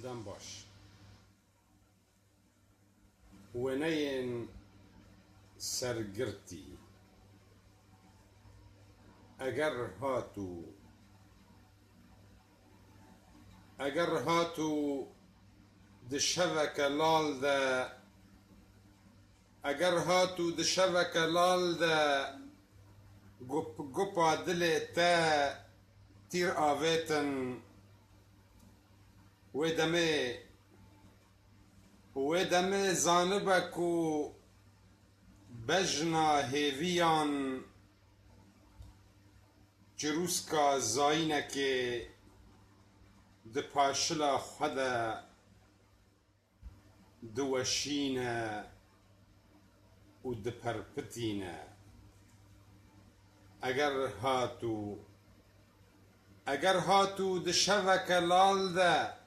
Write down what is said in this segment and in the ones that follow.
دم باش ونين سرگرتی اگر هاتو دشوک لال ده اگر هاتو دشوک لال ده گپا دل تا تیر آویتن و دمه زانبکو بجنا هیویان جروسکا زاینکه د پاشلا خدا دوشینه و د پرپتینه اگر هاتو د شوک لال ده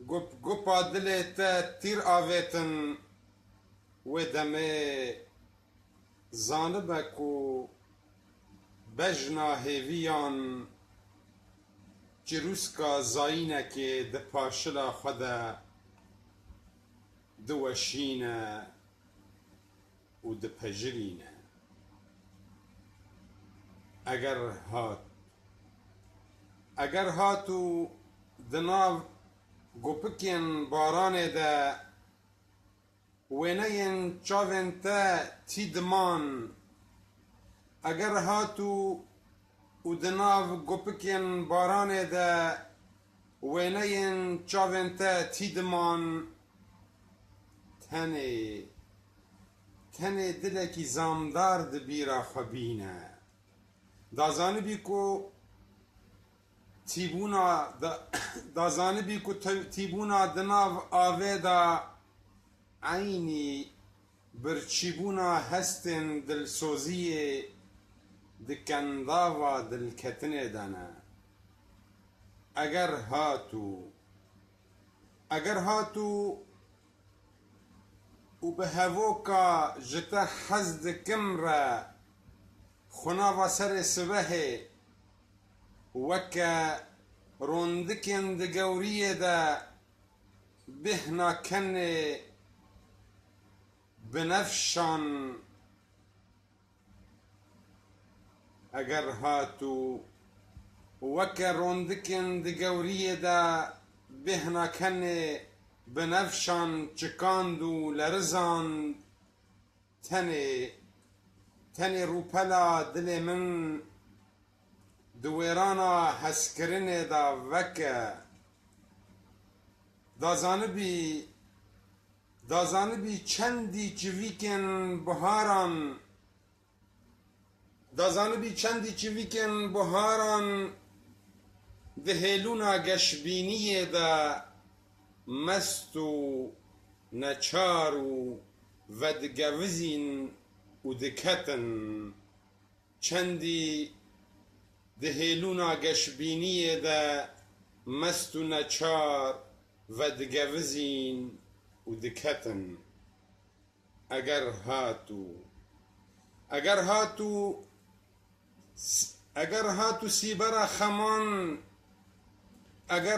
گپا دل تا تیر آویتن و دمه زانبکو بجنا هیویان جروسکا زاینکه د پاشلا خدا دوشینه و د پجرینه اگر هاتو دناو گپکین بارانه ده وینین چاوین تا تیدمان اگر هاتو و دناو گپکین بارانه ده وینین چاوین تا تیدمان تنه دلکی زامدار دبیرا خبینه دازانبی کو تیبونا دناو آوه دا عینی برچیبونا هستن دلسوزی دکنداوا دلکتنه دانه اگر هاتو و به هووکا جتا حزد کمره خناوا سر سبه وکا روندکن د گوریه ده بهنا کنه بنفشان اگر هاتو وکا روندکن د گوریه ده بهنا کنه بنفشان چکاندو لرزاند تنه روپلا دل من دویرانا حسکرنه دا وکه دازانبی چندی چویکن بهاران دهیلونا گشبینیه دا مستو نچارو و دگوزین و دکتن چندی دهیلونا گشبینیه دا مستو نچار و دگوزین و دکتن اگر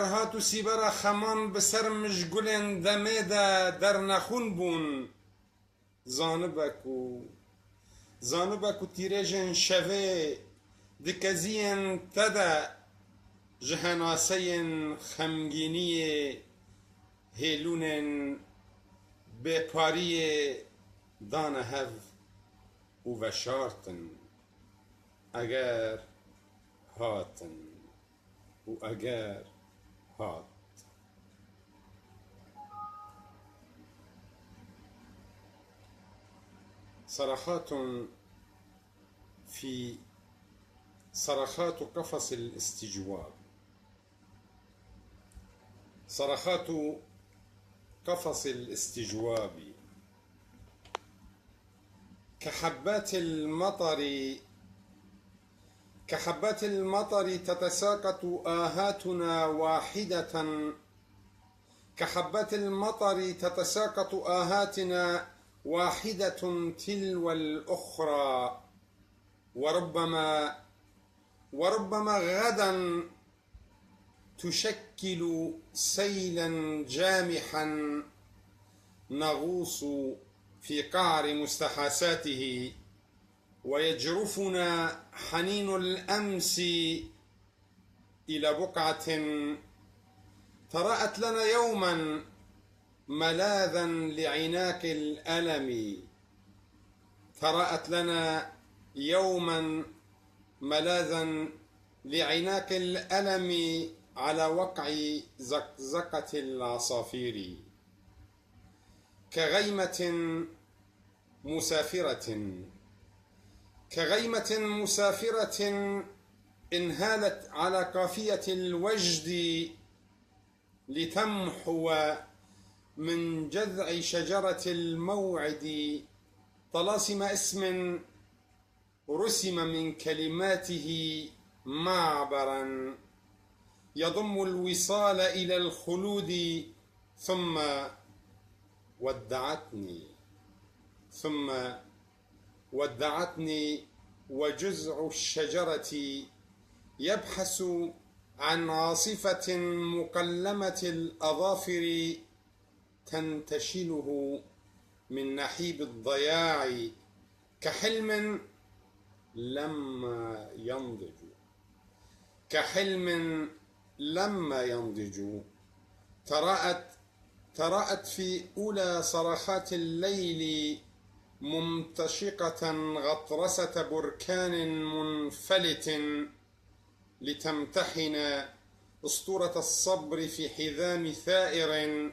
هاتو سیبرا خمان بسر مشگولن دمه دا در نخون بون زانبکو تیرجن شوه دکزین تدا جهناسین خمگینی هیلونن بپاری دانه هف و وشارتن اگر هاتن صرخات قفص الاستجواب صرخات قفص الاستجواب كحبات المطر تتساقط آهاتنا واحدة كحبات المطر تتساقط آهاتنا واحدة تلو الأخرى وربما غدا تشكل سيلا جامحا نغوص في قعر مستحاساته، ويجرفنا حنين الأمس إلى بقعة تراءت لنا يوما ملاذا لعناق الألم، تراءت لنا يوما ملاذا لعناق الألم على وقع زقزقة العصافير، كغيمة مسافرة، كغيمة مسافرة انهالت على قافية الوجد لتمحو من جذع شجرة الموعد طلاسم اسم رسم من كلماته معبرا يضم الوصال إلى الخلود. ثم ودعتني وجذع الشجرة يبحث عن عاصفة مقلمة الأظافر تنتشله من نحيب الضياع كحلم لما ينضج، كحلم لما ينضج. تراءت في أولى صرخات الليل ممتشقة غطرسة بركان منفلت لتمتحن أسطورة الصبر في حزام ثائر،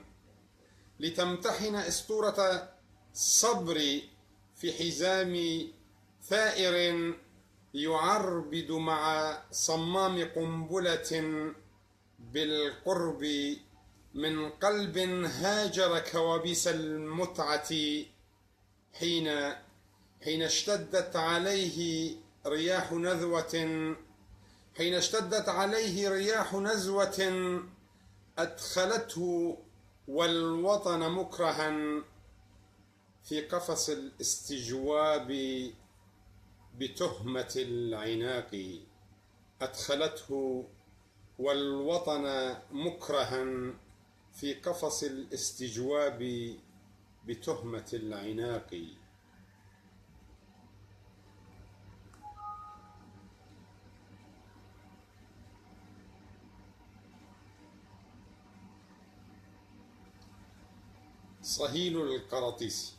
لتمتحن أسطورة الصبر في حزام ثائر يعربد مع صمام قنبلة بالقرب من قلب هاجر كوابيس المتعة حين اشتدت عليه رياح نزوة أدخلته والوطن مكرها في قفص الاستجواب بتهمة العناق، أدخلته والوطن مكرها في قفص الاستجواب بتهمة العناق. صهيل القراطيس.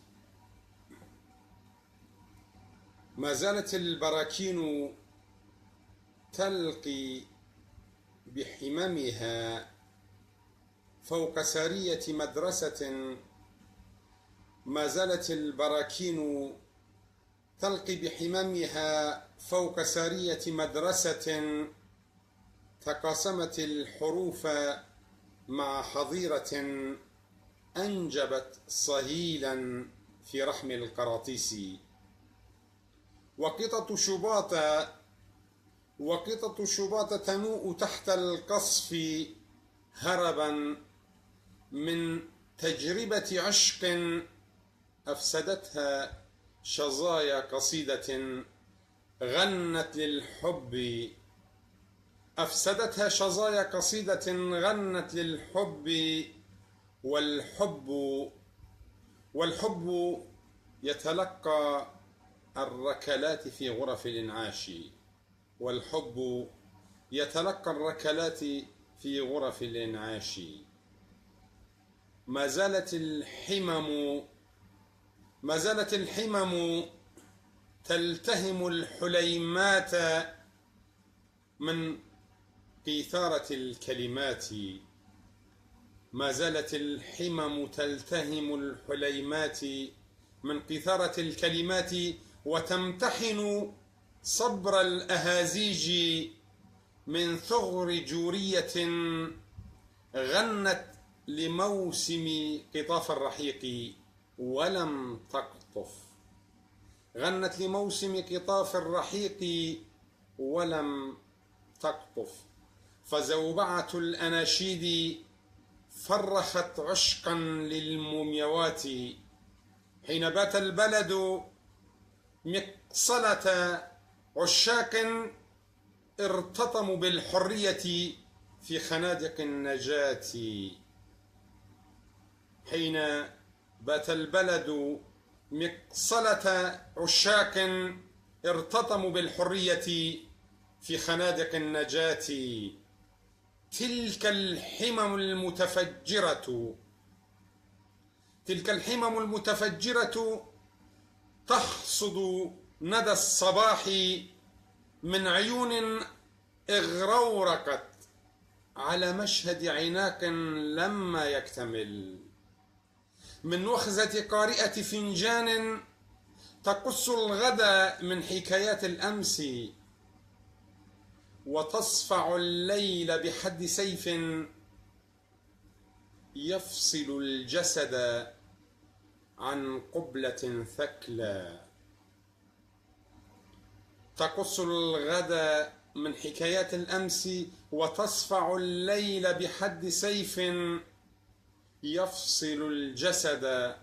ما زالت البراكين تلقي بحممها فوق سارية مدرسة، ما زالت البراكين تلقي بحممها فوق سارية مدرسة تقاسمت الحروف مع حظيرة أنجبت صهيلا في رحم القراطيس. وقطة شباط تنوء تحت القصف هربا من تجربة عشق أفسدتها شظايا قصيدة غنت للحب، أفسدتها شظايا قصيدة غنت للحب. والحب يتلقى الركلات في غرف الإنعاش، والحب يتلقى الركلات في غرف الإنعاش. ما زالت الحمم تلتهم الحليمات من قيثارة الكلمات، ما زالت الحمم تلتهم الحليمات من قيثارة الكلمات، وتمتحن صبر الأهازيج من ثغر جورية غنت لموسم قطاف الرحيق ولم تقطف، غنت لموسم قطاف الرحيق ولم تقطف. فزوبعة الأناشيد فرخت عشقا للمومياوات حين بات البلد مقصلة عشاق ارتطموا بالحرية في خنادق النجاة، حين بات البلد مقصلة عشاق ارتطموا بالحرية في خنادق النجاة. تلك الحمم المتفجرة، تلك الحمم المتفجرة تحصد ندى الصباح من عيون اغرورقت على مشهد عناق لما يكتمل، من وخزة قارئة فنجان تقص الغد من حكايات الأمس، وتصفع الليل بحد سيف يفصل الجسد عن قبلة ثكلى. تقص الغد من حكايات الأمس وتصفع الليل بحد سيف يفصل الجسد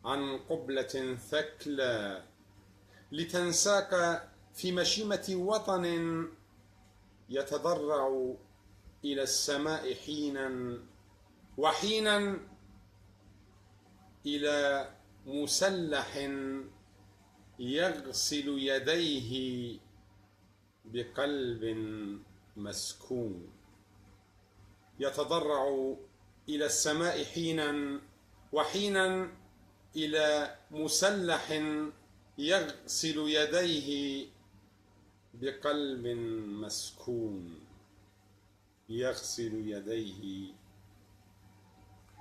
عن قبلة ثكلى، لتنساك في مشيمة وطن يتضرع إلى السماء حينا وحينا، إلى مسلح يغسل يديه بقلب مسكون. يتضرع إلى السماء حينا وحينا، إلى مسلح يغسل يديه بقلب مسكون. يغسل يديه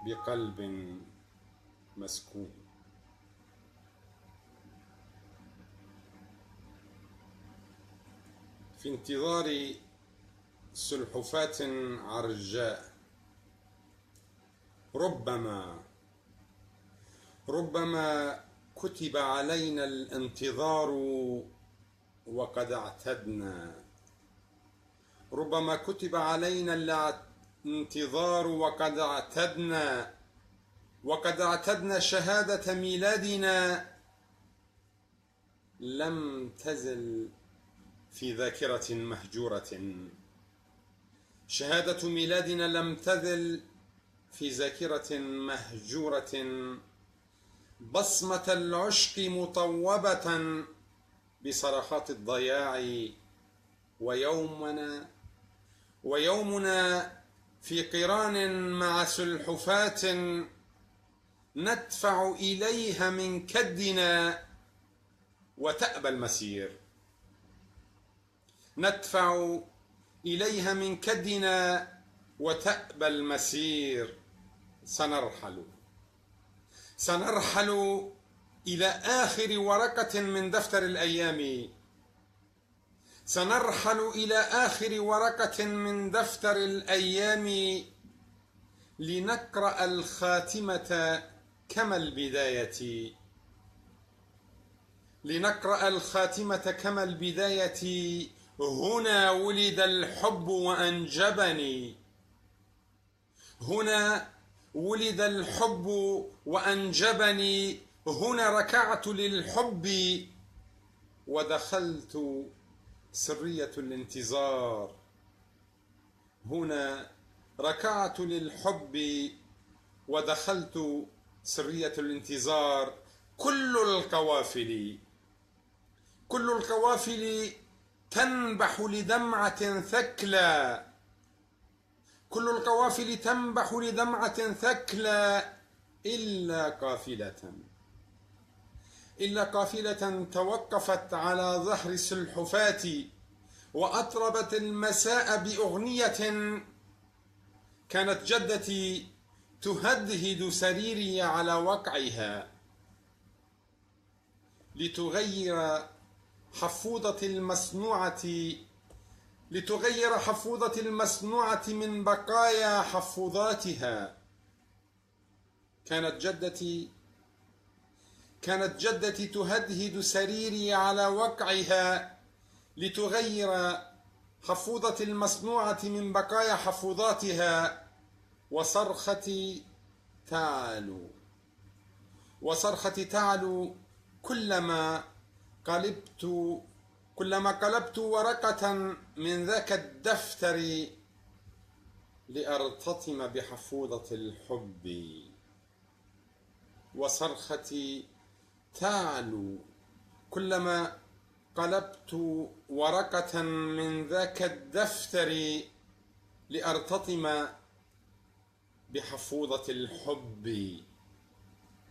بقلب مسكون. في انتظار سلحفاة عرجاء، ربما كتب علينا الانتظار وقد اعتدنا، ربما كتب علينا الانتظار وقد اعتدنا شهادة ميلادنا لم تزل في ذاكرة مهجورة. شهادة ميلادنا لم تزل في ذاكرة مهجورة، بصمة العشق مطوبة بصرخات الضياع، ويومنا في قران مع سلحفاة ندفع إليها من كدنا وتأبى المسير. ندفع إليها من كدنا وتأبى المسير. سنرحل إلى آخر ورقة من دفتر الأيام. سنرحل إلى آخر ورقة من دفتر الأيام، لنقرأ الخاتمة كما البداية. لنقرأ الخاتمة كما البداية. هنا ولد الحب وأنجبني. هنا ولد الحب وأنجبني. هنا ركعت للحب ودخلت سرية الانتظار. هنا ركعت للحب ودخلت سرية الانتظار. كل القوافل تنبح لدمعة ثكلى. كل القوافل تنبح لدمعة ثكلى إلا قافلة توقفت على ظهر السلحفاة وأطربت المساء بأغنية. كانت جدتي تهدهد سريري على وقعها لتغير حفوضة المصنوعة من بقايا حفوضاتها. كانت جدتي تهدهد سريري على وقعها لتغير حفوضة المصنوعة من بقايا حفوضاتها. وصرختي تعلو كلما قلبت ورقة من ذاك الدفتر لأرتطم بحفوضة الحب، وصرختي تعلو كلما قلبت ورقة من ذاك الدفتر لأرتطم بحفوضة الحب،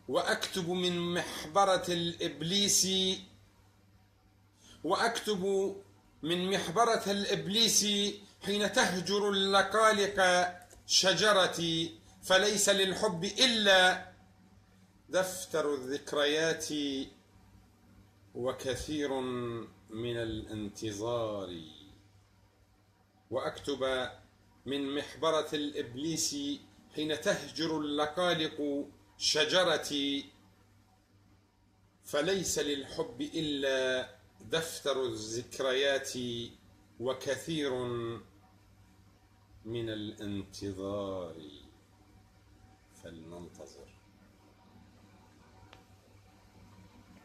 وأكتب من محبرة الإبليس، وأكتب من محبرة الإبليس حين تهجر اللقالق شجرتي، فليس للحب إلا دفتر الذكريات وكثير من الانتظار. وأكتب من محبرة الإبليس حين تهجر اللقالق شجرتي، فليس للحب إلا دفتر الذكريات وكثير من الانتظار. فلننتظر.